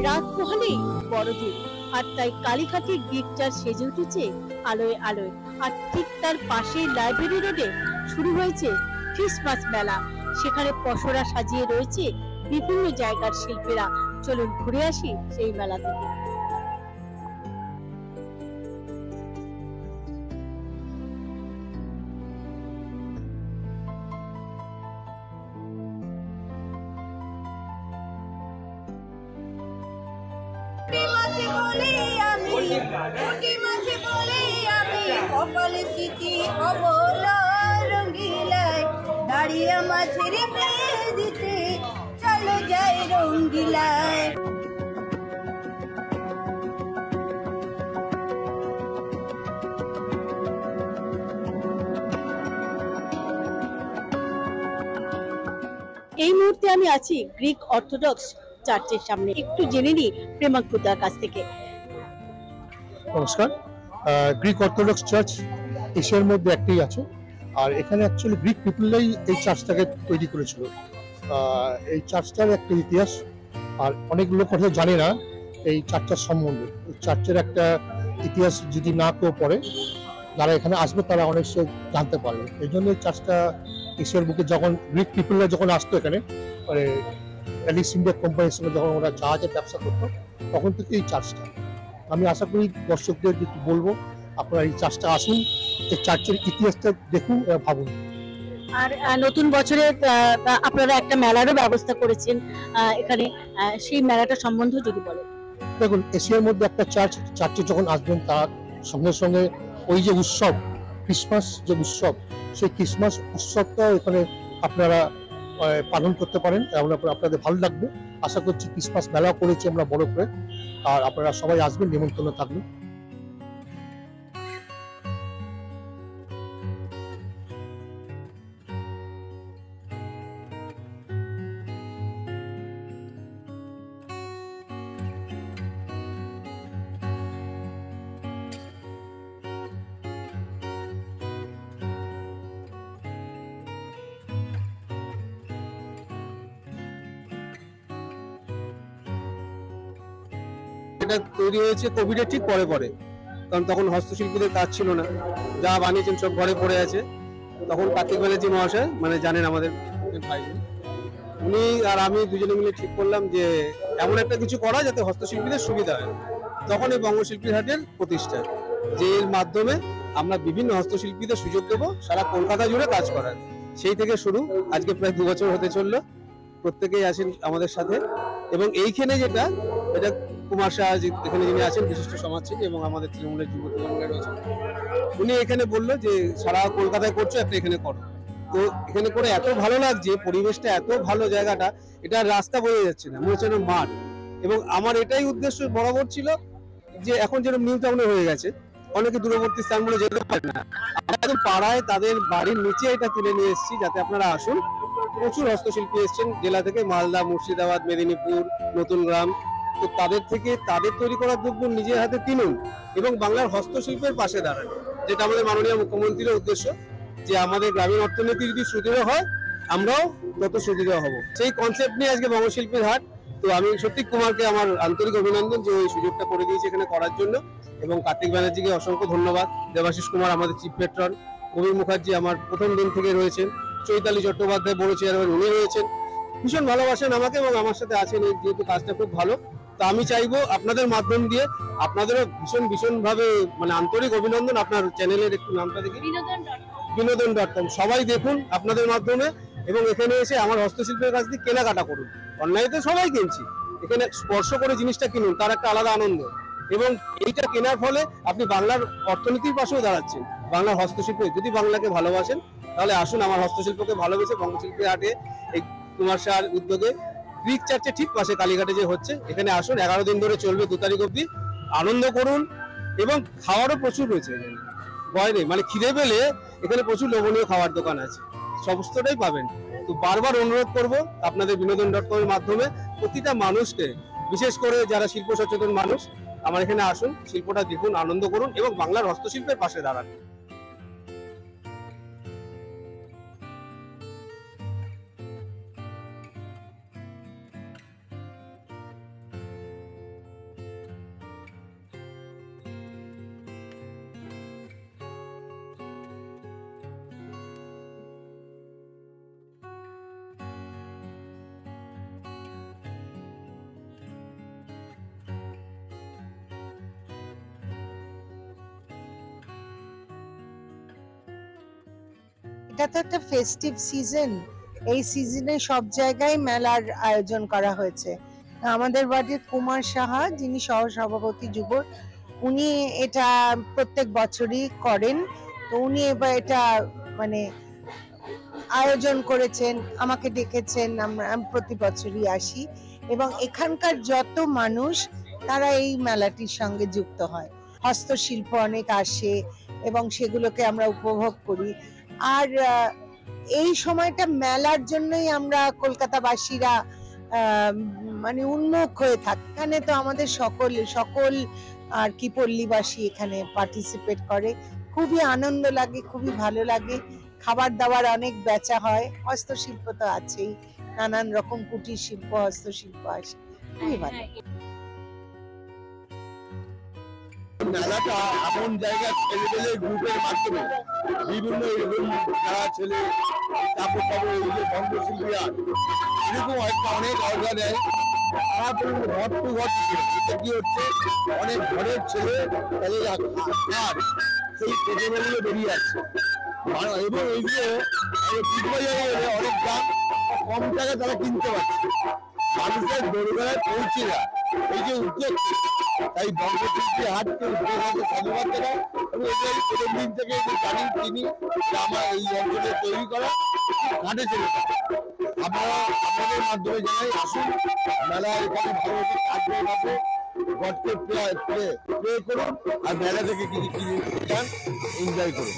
রাত পোহালেই বড়দিন, আর তাই কালীঘাটের গির্জা সেজে উঠেছে আলোয় আলোয়। আর ঠিক তার পাশে লাইব্রেরি রোডে শুরু হয়েছে ক্রিসমাস মেলা। সেখানে পসরা সাজিয়ে রয়েছে বিভিন্ন জায়গার শিল্পীরা। চলুন ঘুরে আসি সেই মেলা থেকে। কপালে স্মৃতি অবলয় রঙ্গিলায় দাঁড়িয়ে মাঝের দিতে চলো যাই রঙ্গিলায়। এই মুহূর্তে আমি আছি গ্রিক অর্থোডক্স চার্চের সামনে। একটু জেনে নিই প্রেমাঙ্কুদার কাছ থেকে। নমস্কার। গ্রিক অর্থোডক্স চার্চ এশিয়ার মধ্যে একটাই আছে, আর এখানে অ্যাকচুয়ালি গ্রিক পিপলরাই এই চার্চটাকে তৈরি করেছিল। এই চার্চটার একটা ইতিহাস, আর অনেক লোক হয়তো জানে না এই চার্চটার সম্বন্ধে। এই চার্চের একটা ইতিহাস যদি না কেউ পড়ে, যারা এখানে আসবে তারা অনেক সে জানতে পারবে। এই জন্য এই চার্চটা এশিয়ার বুকে যখন গ্রিক পিপলরা যখন আসতো এখানে, মানে অ্যালিস ইন্ডিয়া কোম্পানির সঙ্গে যখন ওরা জাহাজের ব্যবসা করতো, তখন থেকে এই চার্চটা। আমি আশা করি দর্শকদের একটু বলবো, আপনারা এই চার্চটা আসুন, এই চার্চের ইতিহাসটা দেখুন, ভাবুন। আর নতুন বছরে আপনারা একটা মেলারও ব্যবস্থা করেছেন এখানে, সেই মেলাটা সম্বন্ধে যদি বলেন। দেখুন, এশিয়ার মধ্যে একটা চার্চে যখন আসবেন তার সঙ্গে সঙ্গে ওই যে উৎসব, ক্রিসমাস যে উৎসব, সেই ক্রিসমাস উৎসবটাও এখানে আপনারা পালন করতে পারেন, এবং আপনাদের ভালো লাগবে। আশা করছি ক্রিসমাস মেলা করেছি আমরা বড় করে, আর আপনারা সবাই আসবেন, নিমন্ত্রণ থাকবে। এটা তৈরি হয়েছে কোভিডের ঠিক পরে পরে, কারণ তখন হস্তশিল্পীদের কাজ ছিল না, যা বানিয়েছেন সব ঘরে পড়ে আছে। তখন কার্তিক ব্যানার্জি মহাশয়, মানে জানেন আমাদের ভাই, উনি আর আমি দুজনে মিলে ঠিক করলাম যে এমন একটা কিছু করা যাতে হস্তশিল্পীদের সুবিধা হয়। তখন এই বঙ্গশিল্পীর হাটের প্রতিষ্ঠা, যে এর মাধ্যমে আমরা বিভিন্ন হস্তশিল্পীদের সুযোগ দেবো সারা কলকাতা জুড়ে কাজ করার। সেই থেকে শুরু, আজকে প্রায় 2 বছর হতে চললো। প্রত্যেকেই আছেন আমাদের সাথে, এবং এইখানে যেটা, এটা কুমার শাহ এখানে যিনি আছেন বিশিষ্ট সমাজসেবী এবং আমাদের তৃণমূলের যুব তৃণমূলে রয়েছেন, উনি এখানে বললো যে সারা কলকাতায় করছো, একটা এখানে করো। তো এখানে করে এত ভালো লাগছে, পরিবেশটা এত ভালো, জায়গাটা, এটা রাস্তা বোঝা যাচ্ছে না, মনে হচ্ছে যেন মাঠ। এবং আমার এটাই উদ্দেশ্য বরাবর ছিল যে এখন যেরকম নিউ টাউনে হয়ে গেছে, অনেকে দূরবর্তী স্থানগুলো যেতে পারে না, একদম পাড়ায় তাদের বাড়ির নিচে এটা তুলে নিয়ে এসেছি যাতে আপনারা আসুন। প্রচুর হস্তশিল্পী এসছেন জেলা থেকে, মালদা, মুর্শিদাবাদ, মেদিনীপুর, নতুন গ্রাম। তো তাদের থেকে তাদের তৈরি করা দ্রব্য নিজের হাতে কিনুন এবং বাংলার হস্তশিল্পের পাশে দাঁড়ান, যেটা আমাদের মাননীয় মুখ্যমন্ত্রীর উদ্দেশ্য, যে আমাদের গ্রামীণ অর্থনীতি যদি সুদৃঢ় হয়, আমরাও তত সুদৃঢ় হব। সেই কনসেপ্ট নিয়ে আজকে বঙ্গশিল্পীর হাট। তো আমি সত্যি কুমারকে আমার আন্তরিক অভিনন্দন যে ওই সুযোগটা করে দিয়েছে এখানে করার জন্য, এবং কার্তিক ব্যানার্জিকে অসংখ্য ধন্যবাদ। দেবাশিস কুমার আমাদের চিফ পেট্রন, কবির মুখার্জি আমার প্রথম দিন থেকে রয়েছেন, চৈতালি চট্টোপাধ্যায় বড় চেয়ারম্যান, উনি রয়েছেন, ভীষণ ভালোবাসেন আমাকে এবং আমার সাথে আছেন, যেহেতু কাজটা খুব ভালো। তো আমি চাইবো আপনাদের মাধ্যম দিয়ে আপনাদেরও ভীষণ ভাবে মানে আন্তরিক অভিনন্দন। আপনার চ্যানেলের একটু নামটা দেখি, বিনোদন.com, সবাই দেখুন আপনাদের মাধ্যমে, এবং এখানে এসে আমার হস্তশিল্পের কাছ দিয়ে কেনাকাটা করুন। অনলাইনে তো সবাই কিনছি, এখানে স্পর্শ করে জিনিসটা কিনুন, তার একটা আলাদা আনন্দ। এবং এইটা কেনার ফলে আপনি বাংলার অর্থনীতির পাশেও দাঁড়াচ্ছেন, বাংলার হস্তশিল্প। যদি বাংলাকে ভালোবাসেন তাহলে আসুন আমার হস্তশিল্পকে ভালোবেসে বঙ্গশিল্পী হাটে, এই কুমার শাহর উদ্যোগে গ্রিক চার্চের ঠিক পাশে কালীঘাটে যে হচ্ছে, এখানে আসুন। 11 দিন ধরে চলবে, 2 তারিখ অব্দি। আনন্দ করুন, এবং খাওয়ারও প্রচুর রয়েছে এখানে, ভয় নেই। মানে খিদে পেলে এখানে প্রচুর লোভনীয় খাওয়ার দোকান আছে, সমস্তটাই পাবেন। তো বারবার অনুরোধ করব আপনাদের বিনোদন.com এর মাধ্যমে প্রতিটা মানুষকে, বিশেষ করে যারা শিল্প সচেতন মানুষ, আমার এখানে আসুন, শিল্পটা দেখুন, আনন্দ করুন এবং বাংলার হস্তশিল্পের পাশে দাঁড়ান। এটা তো একটা ফেস্টিভ সিজন, এই সিজনে সব জায়গায় মেলার আয়োজন করা হয়েছে। আমাদের ওয়ার্ডের কুমার সাহা, যিনি সহসভাপতি যুব, উনি এটা প্রত্যেক বছরই করেন। তো উনি এবার এটা মানে আয়োজন করেছেন, আমাকে ডেকেছেন, আমি প্রতি বছরই আসি এবং এখানকার যত মানুষ তারা এই মেলাটির সঙ্গে যুক্ত হয়। হস্তশিল্প অনেক আসে এবং সেগুলোকে আমরা উপভোগ করি। আর এই সময়টা মেলার জন্যই আমরা কলকাতাবাসীরা মানে উন্মুখ হয়ে থাকি। এখানে তো আমাদের সকল আর কি পল্লীবাসী এখানে পার্টিসিপেট করে, খুবই আনন্দ লাগে, খুবই ভালো লাগে। খাবার দাবার অনেক বেচা হয়, হস্তশিল্প তো আছেই, নানান রকম কুটির শিল্প, হস্তশিল্প আসে, খুবই ভালো। মেলাটা এমন জায়গা, ছেলেদের গ্রুপের মাধ্যমে বিভিন্ন এরকম যারা ছেলে কাপড় কাপড় এই যে বঙ্গশিল্পীরা এরকম একটা অনেক অর্গা দেয়। তারা ঘর টু ঘর এটা কি হচ্ছে, অনেক ঘরের ছেলে তাদের আর সেই প্রতিমাগুলো বেরিয়ে আসছে এবং এইগুলো বাজারে গেলে অনেক দাম কম টাকা তারা কিনতে পারছে, মানুষের দোরগোড়ায় পৌঁছে যায়। এই যে উদ্যোগ, তাই বঙ্গশিল্পী হাটকে উদ্যোগকে সাধুবাদ জানাই এবং এদের প্রথম দিন থেকে জানি তিনি যে আমার এই অঞ্চলে তৈরি করা ঘাটে চলে যায়। আপনারা আপনাদের মাধ্যমে জানাই, আসুন মেলা এখানে ভালোভাবে কাজ হয়ে গেছে, গডকে প্রে করুন আর মেলা থেকে কিছু কিনে এনজয় করুন।